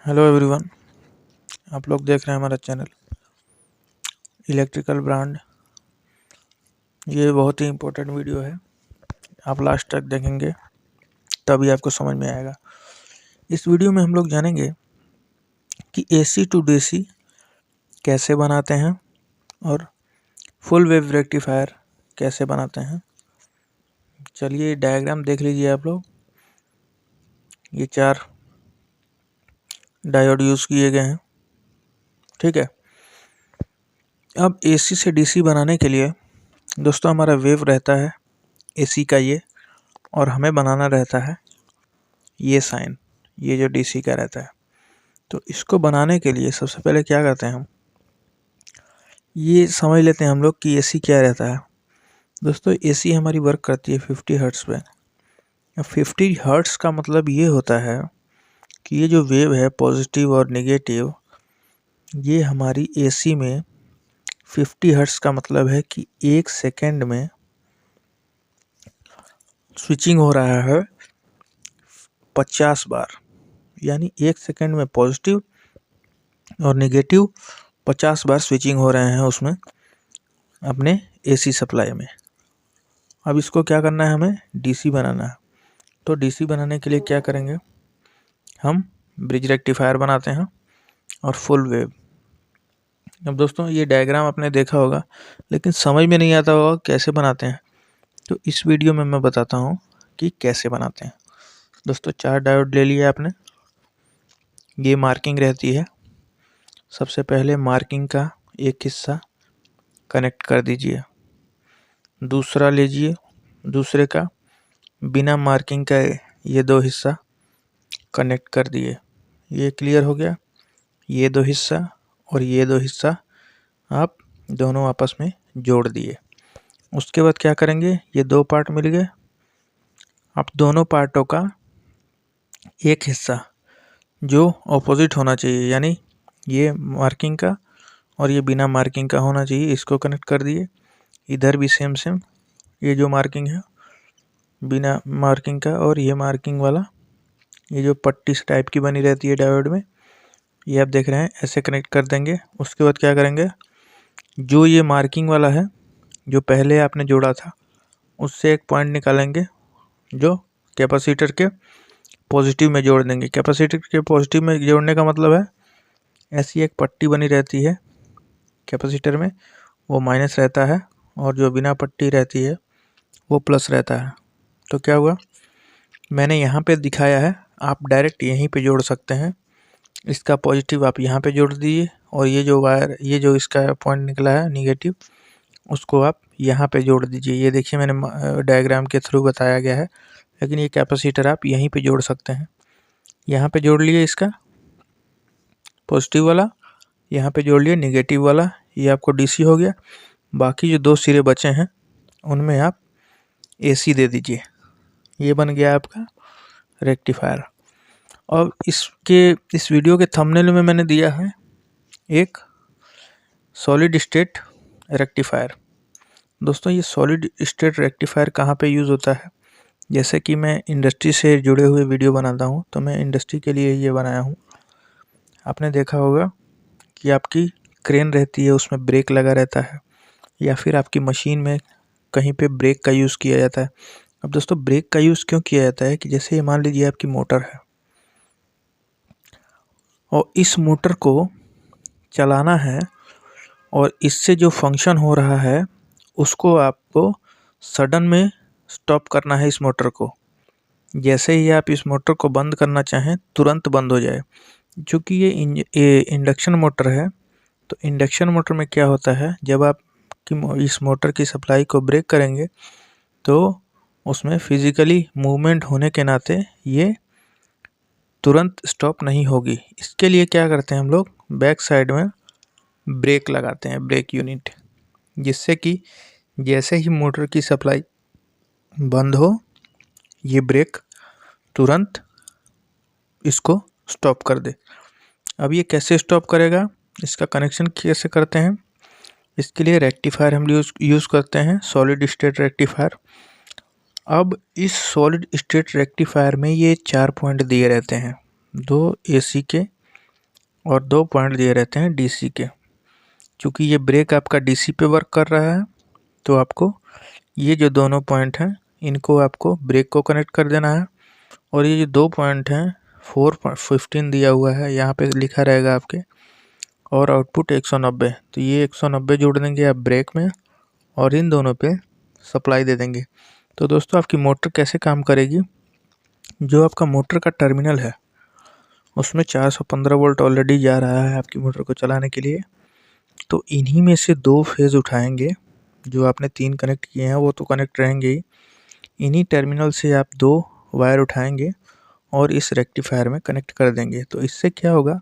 Hello everyone, आप लोग देख रहे हैं हमारा चैनल इलेक्ट्रिकल ब्रांड। ये बहुत ही इम्पोर्टेंट वीडियो है, आप लास्ट तक देखेंगे तभी आपको समझ में आएगा। इस वीडियो में हम लोग जानेंगे कि एसी टू डीसी कैसे बनाते हैं और फुल वेव रेक्टिफायर कैसे बनाते हैं। चलिए डायग्राम देख लीजिए आप लोग। ये 4 डायोड यूज़ किए गए हैं, ठीक है। अब एसी से डीसी बनाने के लिए दोस्तों हमारा वेव रहता है एसी का ये, और हमें बनाना रहता है ये साइन, ये जो डीसी का रहता है। तो इसको बनाने के लिए सबसे पहले क्या करते हैं, हम ये समझ लेते हैं हम लोग कि एसी क्या रहता है। दोस्तों एसी हमारी वर्क करती है 50 हर्ट्ज़ पे। 50 हर्ट्ज़ का मतलब ये होता है कि ये जो वेव है पॉजिटिव और नेगेटिव, ये हमारी एसी में 50 हर्ट्ज़ का मतलब है कि 1 सेकेंड में स्विचिंग हो रहा है 50 बार। यानी 1 सेकेंड में पॉजिटिव और नेगेटिव 50 बार स्विचिंग हो रहे हैं उसमें, अपने एसी सप्लाई में। अब इसको क्या करना है, हमें डीसी बनाना है। तो डीसी बनाने के लिए क्या करेंगे, हम ब्रिज रेक्टिफायर बनाते हैं और फुल वेव। अब दोस्तों ये डायग्राम आपने देखा होगा, लेकिन समझ में नहीं आता होगा कैसे बनाते हैं। तो इस वीडियो में मैं बताता हूँ कि कैसे बनाते हैं। दोस्तों 4 डायोड ले लिया आपने, ये मार्किंग रहती है। सबसे पहले मार्किंग का एक हिस्सा कनेक्ट कर दीजिए, दूसरा लीजिए, दूसरे का बिना मार्किंग का ये 2 हिस्सा कनेक्ट कर दिए। ये क्लियर हो गया। ये 2 हिस्सा और ये 2 हिस्सा आप दोनों आपस में जोड़ दिए। उसके बाद क्या करेंगे, ये 2 पार्ट मिल गए। आप दोनों पार्टों का एक हिस्सा जो ऑपोजिट होना चाहिए, यानी ये मार्किंग का और ये बिना मार्किंग का होना चाहिए, इसको कनेक्ट कर दिए। इधर भी सेम ये जो मार्किंग है बिना मार्किंग का, और ये मार्किंग वाला, ये जो पट्टी से टाइप की बनी रहती है डायोड में, ये आप देख रहे हैं, ऐसे कनेक्ट कर देंगे। उसके बाद क्या करेंगे, जो ये मार्किंग वाला है जो पहले आपने जोड़ा था, उससे एक पॉइंट निकालेंगे जो कैपेसिटर के पॉजिटिव में जोड़ देंगे। कैपेसिटर के पॉजिटिव में जोड़ने का मतलब है, ऐसी एक पट्टी बनी रहती है कैपेसिटर में, वो माइनस रहता है, और जो बिना पट्टी रहती है वो प्लस रहता है। तो क्या हुआ, मैंने यहाँ पे दिखाया है, आप डायरेक्ट यहीं पे जोड़ सकते हैं। इसका पॉजिटिव आप यहाँ पे जोड़ दीजिए, और ये जो वायर, ये जो इसका पॉइंट निकला है निगेटिव, उसको आप यहाँ पे जोड़ दीजिए। ये देखिए मैंने डायग्राम के थ्रू बताया गया है, लेकिन ये कैपेसिटर आप यहीं पे जोड़ सकते हैं। यहाँ पे जोड़ लिए इसका पॉजिटिव वाला, यहाँ पे जोड़ लिए निगेटिव वाला, ये आपको डीसी हो गया। बाकी जो 2 सिरे बचे हैं उनमें आप एसी दे दीजिए। ये बन गया आपका रेक्टिफायर। और इस वीडियो के थंबनेल में मैंने दिया है एक सॉलिड स्टेट रेक्टिफायर। दोस्तों ये सॉलिड स्टेट रेक्टिफायर कहाँ पे यूज़ होता है, जैसे कि मैं इंडस्ट्री से जुड़े हुए वीडियो बनाता हूँ, तो मैं इंडस्ट्री के लिए ये बनाया हूँ। आपने देखा होगा कि आपकी क्रेन रहती है, उसमें ब्रेक लगा रहता है, या फिर आपकी मशीन में कहीं पे ब्रेक का यूज़ किया जाता है। अब दोस्तों ब्रेक का यूज़ क्यों किया जाता है कि जैसे ये मान लीजिए आपकी मोटर है, और इस मोटर को चलाना है, और इससे जो फंक्शन हो रहा है उसको आपको सडन में स्टॉप करना है इस मोटर को। जैसे ही आप इस मोटर को बंद करना चाहें तुरंत बंद हो जाए। चूँकि ये इंडक्शन मोटर है, तो इंडक्शन मोटर में क्या होता है, जब आप इस मोटर की सप्लाई को ब्रेक करेंगे तो उसमें फिज़िकली मूवमेंट होने के नाते ये तुरंत स्टॉप नहीं होगी। इसके लिए क्या करते हैं हम लोग, बैक साइड में ब्रेक लगाते हैं, ब्रेक यूनिट, जिससे कि जैसे ही मोटर की सप्लाई बंद हो, ये ब्रेक तुरंत इसको स्टॉप कर दे। अब ये कैसे स्टॉप करेगा, इसका कनेक्शन कैसे करते हैं, इसके लिए रेक्टिफायर हम यूज़ करते हैं, सॉलिड स्टेट रेक्टिफायर। अब इस सॉलिड स्टेट रेक्टिफायर में ये 4 पॉइंट दिए रहते हैं, 2 एसी के और 2 पॉइंट दिए रहते हैं डीसी के। चूँकि ये ब्रेक आपका डीसी पे वर्क कर रहा है तो आपको ये जो दोनों पॉइंट हैं इनको आपको ब्रेक को कनेक्ट कर देना है। और ये जो 2 पॉइंट हैं 4.15 दिया हुआ है, यहाँ पे लिखा रहेगा आपके, और आउटपुट 190। तो ये 190 जोड़ देंगे आप ब्रेक में और इन दोनों पे सप्लाई दे देंगे। तो दोस्तों आपकी मोटर कैसे काम करेगी, जो आपका मोटर का टर्मिनल है उसमें 415 वोल्ट ऑलरेडी जा रहा है आपकी मोटर को चलाने के लिए। तो इन्हीं में से 2 फेज़ उठाएंगे, जो आपने 3 कनेक्ट किए हैं वो तो कनेक्ट रहेंगे ही। इन्हीं टर्मिनल से आप 2 वायर उठाएंगे और इस रेक्टिफायर में कनेक्ट कर देंगे। तो इससे क्या होगा,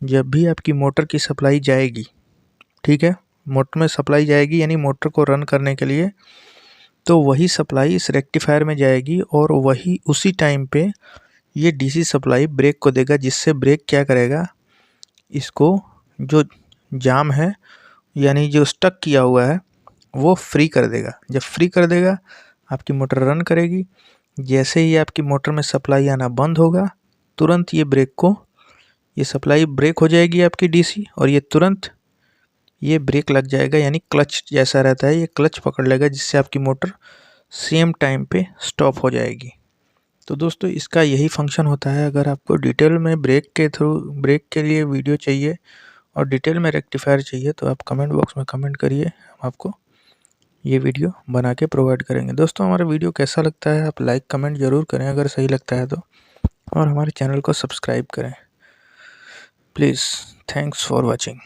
जब भी आपकी मोटर की सप्लाई जाएगी, ठीक है, मोटर में सप्लाई जाएगी यानी मोटर को रन करने के लिए, तो वही सप्लाई इस रेक्टिफायर में जाएगी और वही उसी टाइम पे ये डीसी सप्लाई ब्रेक को देगा, जिससे ब्रेक क्या करेगा, इसको जो जाम है यानी जो स्टक किया हुआ है वो फ्री कर देगा। जब फ्री कर देगा आपकी मोटर रन करेगी। जैसे ही आपकी मोटर में सप्लाई आना बंद होगा, तुरंत ये ब्रेक को, ये सप्लाई ब्रेक हो जाएगी आपकी डीसी, और ये तुरंत ये ब्रेक लग जाएगा, यानी क्लच जैसा रहता है, ये क्लच पकड़ लेगा, जिससे आपकी मोटर सेम टाइम पे स्टॉप हो जाएगी। तो दोस्तों इसका यही फंक्शन होता है। अगर आपको डिटेल में ब्रेक के लिए वीडियो चाहिए और डिटेल में रेक्टिफायर चाहिए तो आप कमेंट बॉक्स में कमेंट करिए, हम आपको ये वीडियो बना के प्रोवाइड करेंगे। दोस्तों हमारा वीडियो कैसा लगता है आप लाइक कमेंट ज़रूर करें अगर सही लगता है तो, और हमारे चैनल को सब्सक्राइब करें प्लीज़। Thanks for watching.